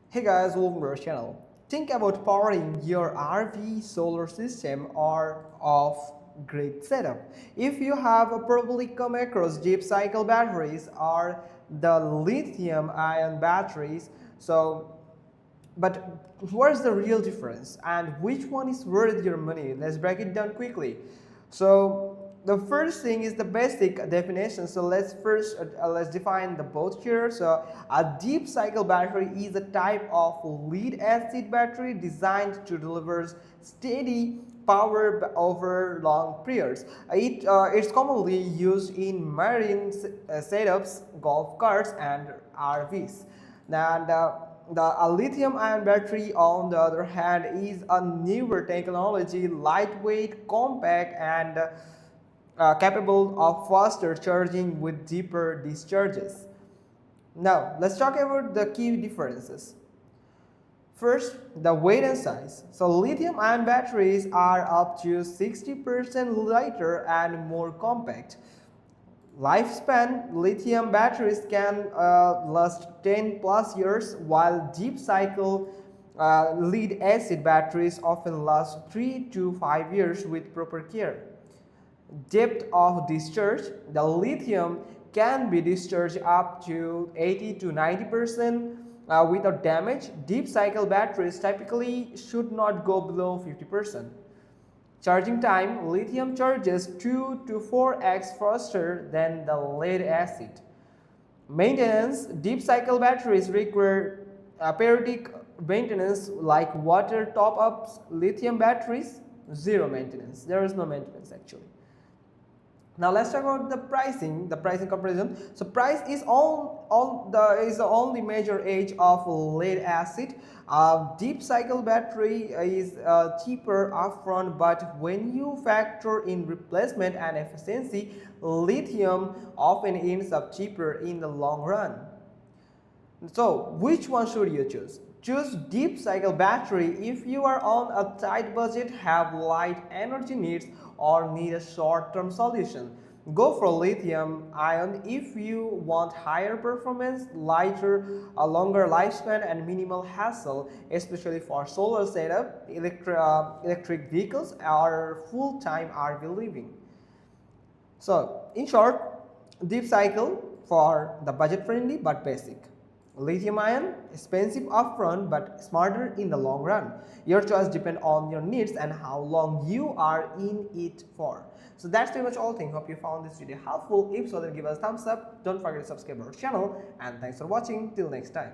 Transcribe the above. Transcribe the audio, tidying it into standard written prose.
Hey guys, welcome to our channel. Think about powering your RV solar system or off-grid setup. If you have probably come across deep cycle batteries or the lithium-ion batteries, but what's the real difference and which one is worth your money? Let's break it down quickly. So the first thing is the basic definition. So let's define the both here. So a deep cycle battery is a type of lead acid battery designed to deliver steady power over long periods. It's commonly used in marine setups, golf carts, and RVs. And the lithium-ion battery, on the other hand, is a newer technology, lightweight, compact, and capable of faster charging with deeper discharges. Now, let's talk about the key differences. First, the weight and size. So lithium-ion batteries are up to 60% lighter and more compact. Lifespan: lithium batteries can last 10 plus years, while deep cycle lead acid batteries often last 3 to 5 years with proper care. Depth of discharge: the lithium can be discharged up to 80 to 90% without damage. Deep cycle batteries typically should not go below 50%. Charging time: lithium charges 2 to 4x faster than the lead acid. Maintenance: deep cycle batteries require periodic maintenance like water top ups. Lithium batteries, zero maintenance. There is no maintenance actually. Now let's talk about the pricing comparison. So price is the only major edge of lead acid. Deep cycle battery is cheaper upfront, but when you factor in replacement and efficiency, lithium often ends up cheaper in the long run. So which one should you choose? Choose deep cycle battery if you are on a tight budget, have light energy needs, or need a short-term solution. Go for lithium ion if you want higher performance, lighter, a longer lifespan, and minimal hassle, especially for solar setup, electric vehicles, or full-time RV living. So in short, deep cycle for the budget friendly but basic. Lithium ion, expensive upfront but smarter in the long run. Your choice depends on your needs and how long you are in it for. So that's pretty much all thing. Hope you found this video helpful. If so, then give us a thumbs up. Don't forget to subscribe our channel, and thanks for watching. Till next time.